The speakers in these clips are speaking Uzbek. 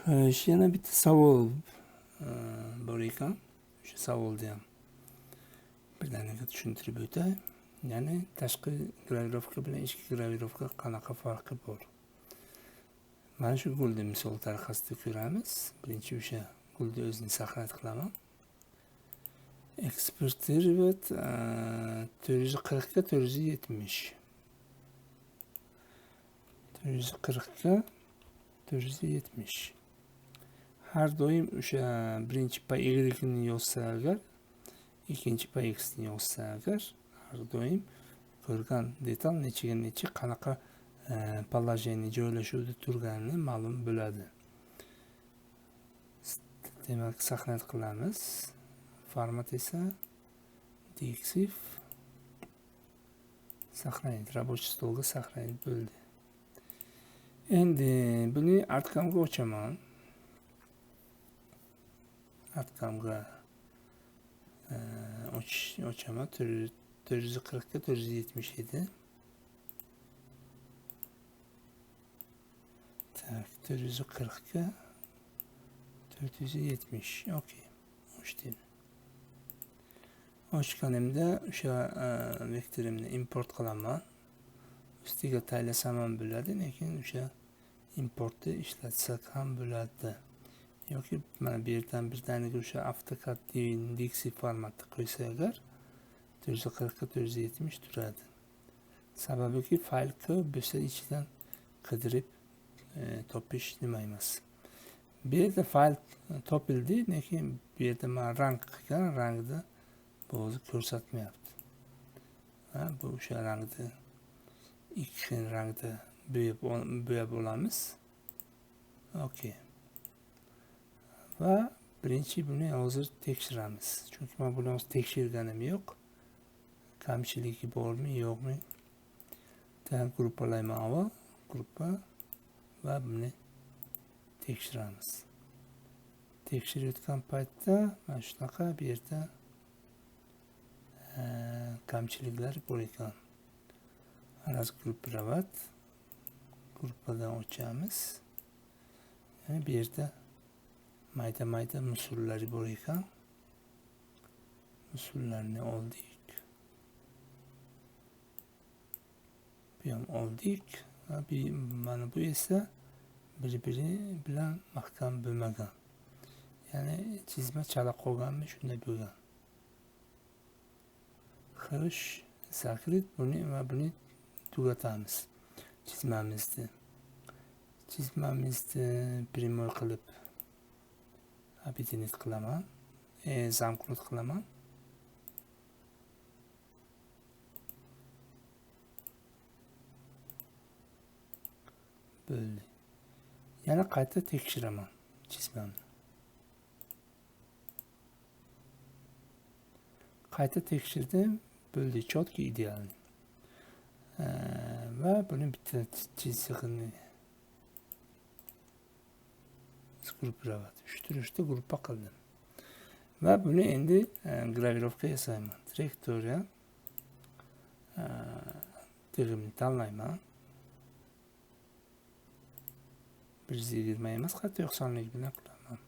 Yana bitta savol bor ekan. O'sha savolni ham birdaniga tushuntirib o'tay. Ya'ni tashqi gravirovka bilan ichki gravirovka qanaqa farqi bor? Mana shu gulni misol tariqasida ko'ramiz. Birinchi o'sha gulni o'zini saqlanib qilaman. Eksportirovать 440 ga 470. 440 ga 470. Har doim o'sha birinchi pay y-ni yozsa agar, ikkinchi pay x-ni yozsa agar, har doim ko'rgan detal nechaga necha qanaqa положение joylashuvda turganini ma'lum bo'ladi. Demak, saqlanib qilamiz. Format esa dixif saqlanadi, рабочий stolga saqlanib bo'ldi. Endi buni artkamga ochaman. Artkamga ochaman. 440 ga 477. Tak, 440 ga 470. Okey. Ochdim. Ochganimda o'sha vektorimni import qilaman. Ustiga taylasam ham bo'ladi, lekin o'sha importni ishlatsak ham bo'ladi. Yoki mana bu yerdan birdaniga o'sha AutoCAD Dixie formatda qo'ysa agar 440 ga 470 turadi. Sababiki fayl ko'p bo'lsa ichidan qidirib topish nima emas. Bu yerda fayl topildi, lekin bu yerda men rang qilgan, rangda bu o'zi ko'rsatmayapti. Bu o'sha rangda ikki xil rangda bo'yab olamiz. Okey. Va birinchi buni hozir tekshiramiz. Chunki men buni hozir tekshirganim yo'q. Kamchiligi bormi, yo'qmi? Gruppalayman avval, gruppa va buni tekshiramiz. Tekshirayotgan paytda mana shunaqa bu yerda kamchiliklar bor ekan. Raz gruppirovать gruppadan ochamiz. Yani bu yerda mayda musullar bor ekan. Musullarni oldik. Bu ham oldik. Mana bu esa bir-biri bilan mahkam bo'lmagan. Ya'ni chizma chala qolganmi, shunday bo'lgan. Xo'sh, sakrit buni va buni tugatamiz. Chizmamizni primoy qilib объединить qilaman. Zamqlut qilaman. Bo'ldi. Yana qayta tekshiraman chizmamni. Qayta tekshirdim, bo'ldi, chotki ideal. Va buni bitta chizig'ini gruppirovать. Uchta gruppa qildim. Va buni endi gravirovka yasayman. Trayektoriya tig'imni tanlayman. 120 emas, 90lik bilan qilaman.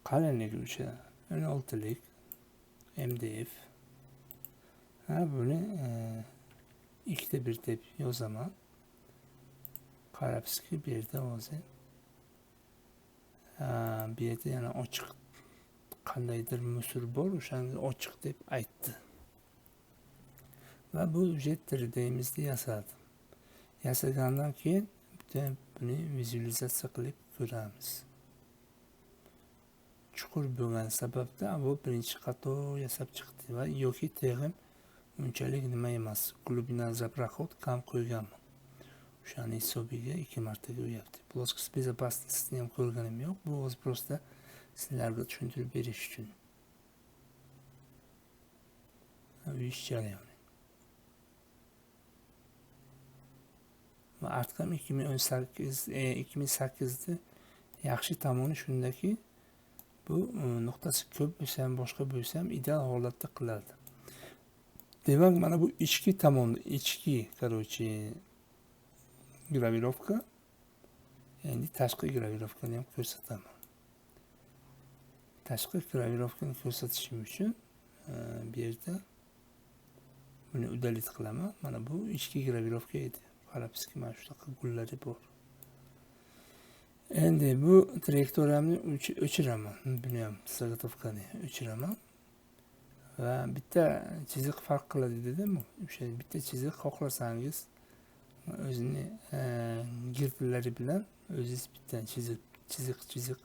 Qalinligi o'sha 16lik MDF. Buni 2:1 deb yozaman. Qarabsizki, bu yerda hozir bu yerda yana ochiq qandaydir musul bor, o'shani ochiq deb aytdi. Va bu jet 3D'imizni yasadim. Yasagandan keyin buni vizualizatsiya qilib ko'ramiz. Chuqur bo'lgan sababdan bu birinchi qator yasab chiqdi va yoki teg'im unchalik nima emas. Glubina zaprahot kam qo'yganman. O'shani hisobiga 2 marta qo'yapti. Ploskость безопасности ham ko'rganim yo'q. Bu o'zi просто sizlarga tushuntirib berish uchun. Ish jarayoni. Va Artcam 2008da yaxshi tomoni shundaki, bu nuqtasi ko'p bo'lsa ham, boshqa bo'lsa ham ideal holatda qiladi. Demak, mana bu ichki tomonni, ichki, gravirovka Endi tashqi gravirovkani ham ko'rsataman. Tashqi gravirovkani ko'rsatishim uchun bu yerda buni udalit qilaman. Mana bu ichki gravirovka edi. Qarabsizki, mana shunaqa gullari bor. Endi bu trayektoriyamni o'chiraman. Buni ham zagotovkani o'chiraman. Va bitta chiziq farq qiladi dedim. O'sha bitta chiziq xohlasangiz o'zini girdilari bilan o'zingiz bitta chiziq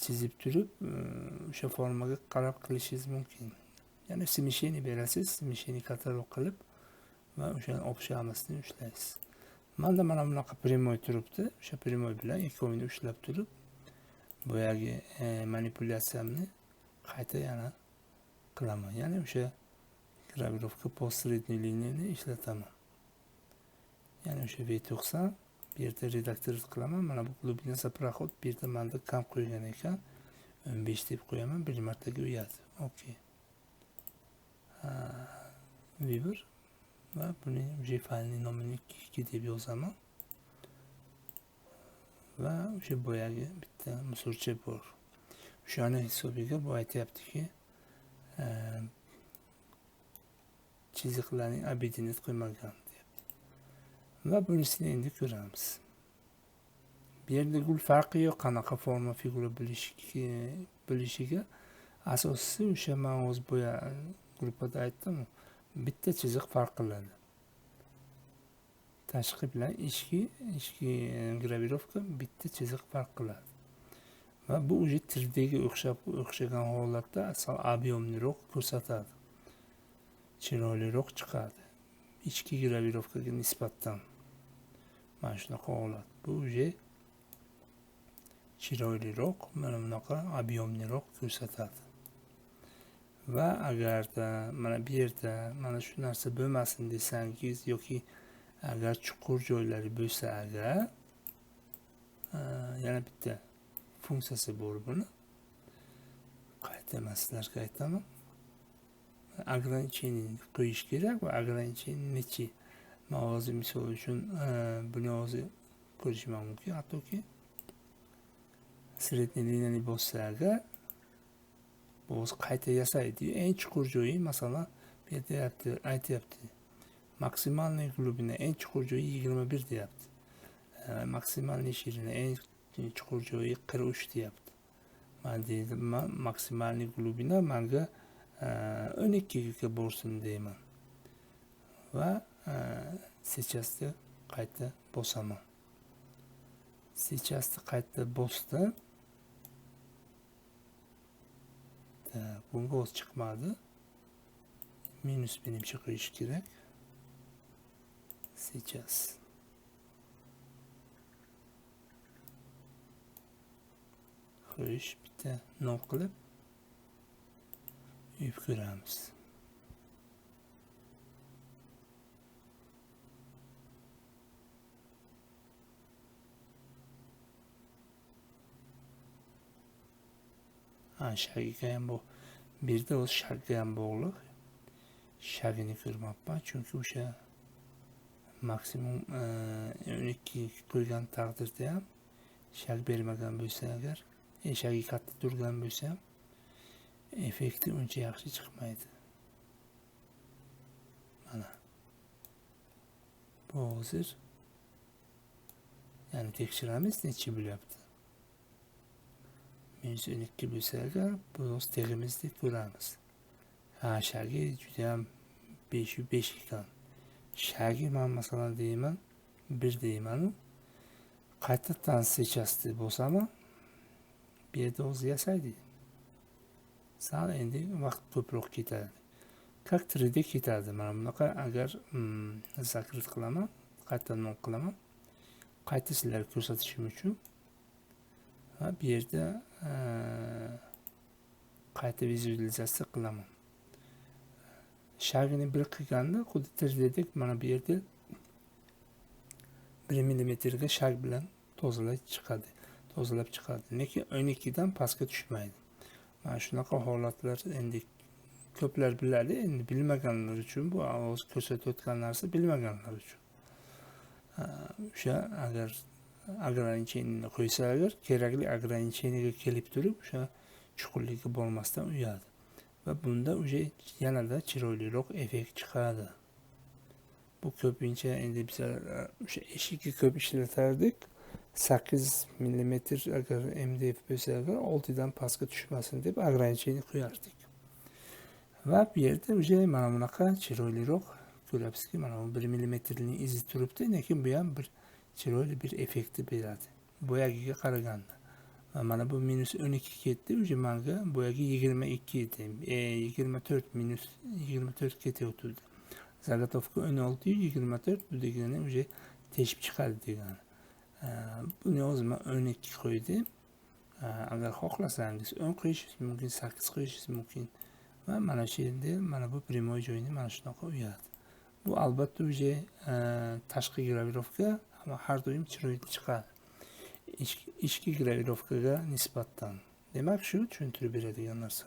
chizib turib o'sha formaga qarab qilishingiz mumkin. Ya'ni smesheni berasiz, smesheni katalog qilib va o'sha общаmasini ushlaysiz. Manda mana bunaqa primoy turibdi. O'sha primoy bilan ikkovini ushlab turib, boyagi manipulyatsiyamni qayta yana qilaman. Ya'ni o'sha gravirovka по средней liniyani ishlataman. Ya'ni o'sha V90 bu yerda redaktor qilaman. Mana bu glubina zaprahod bu yerda menda kam qo'ygan ekan. 15 deb qo'yaman, bir martaga uyadi. Okey. V1 va buni o'sha faylning nomini 2 deb yozaman. Va o'sha boyagi bitta musorcha bor. O'shani hisobiga bu aytayaptiki, chiziqlarning abidini qo'ymagan deyapti. Va bunisini endi ko'ramiz. Bu yerda gul farqi yo'q, qanaqa forma figura bo'lishiga. Asosiysi o'sha men o'z bo'ya gruppada aytdim, bitta chiziq farq qiladi. Tashqi bilan ichki gravirovka bitta chiziq farq qiladi. Va bu o'sha 3Dga o'xshagan holatda asal ob'yomliroq ko'rsatadi. Chiroyliroq chiqadi. Ichki gravirovkaga nisbatan. Mana shunaqa holat. Bu o'sha chiroyliroq, mana bunaqa ob'yomliroq ko'rsatadi. Va agarda mana bu yerda mana shu narsa bo'lmasin desangiz yoki agar chuqur joylari bo'lsa, agar yana bitta funksiyasi bor buni. Qayta sizlarga aytaman. Ограничение qo'yish kerak va ограничение nechi. Men hozir misol uchun buni hozir ko'rishim mumkin. Hattoki средний liniyani bossa agar bu qayta yasaydi. Eng chuqur joyi masalan bu yerda aytyapti. Maksimalniy glubina eng chuqur joyi 21 deyapti. Maksimalniy shirina eng chuqur joyi 43 deyapti. Men deydim, maksimalniy glubina menga 12 ga borsin deyman. Va sechasda qayta bosaman. Sechasda qayta bosdim. Bunga o'z chiqmadi. Minus menimcha qo'yish kerak. Сейчас. Xo'sh, bitta nom qilib uyib ko'ramiz. Shagiga ham bu yerda o'z shagiga ham bog'liq. Shagini ko'rmayapman, chunki o'sha maksimum 12 qo'ygan taqdirda ham shag bermagan bo'lsa agar, shagi katta turgan bo'lsa ham effekti uncha yaxshi chiqmaydi. Mana. Bu hozir yani tekshiramiz necha bo'lyapti. -12 bo'lsa agar, bu o'z teg'imizni ko'ramiz. Shagi juda ham 5 ekan. Shagi men masalan deyman, 1 deyman. Qaytadan sechasdi bo'lsaman, bu yerda o'zi yasaydi. Sal endi vaqt ko'proq ketadi. Как 3D ketadi. Mana bunaqa agar zakrit qilaman, qaytadan nom qilaman. Qayta sizlarga ko'rsatishim uchun va bu yerda qayta vizualizatsiya qilaman. Shagini 1 qilganda xuddi 3D'dek mana bu yerda 1 mm ga shag bilan tozalab chiqadi. Lekin 12 dan pastga tushmaydi. Mana shunaqa holatlar endi ko'plar biladi. Endi bilmaganlar uchun bu hozir ko'rsatayotgan narsa bilmaganlar uchun. O'sha agar ограниченияni qo'ysa agar, kerakli ограничениyaga kelib turib o'sha chuqurligi bo'lmasdan uyadi va bunda o'sha yanada chiroyliroq effekt chiqadi. Bu ko'pincha endi biz o'sha eshikka ko'p ishlatardik. 8 mm agar MDF bo'lsa agar 6 dan pastga tushmasin deb ограничение qo'yardik. Va bu yerda o'sha mana bunaqa chiroyliroq ko'ryapsizki, mana bu 1 mmning izi turibdi, lekin bu ham bir chiroyli bir effektni beradi boyagiga qaraganda. Va mana bu -12 ketdi, o'sha menga boyagi 22 edi. 24 ketayotdi. Zagotovka 16, 24 bu degani o'sha teshib chiqadi degani. Buni o'zim 12 qo'ydim. Agar xohlasangiz 10 qo'yishingiz mumkin, 8 qo'yishingiz mumkin. Va mana shu yerda mana bu primoy joyini mana shunaqa uyadi. Bu albatta o'sha tashqi gravirovka, ammo har doim chiroyli chiqadi. Ichki gravirovkaga nisbatan. Demak, shu tushuntirib beradigan narsa.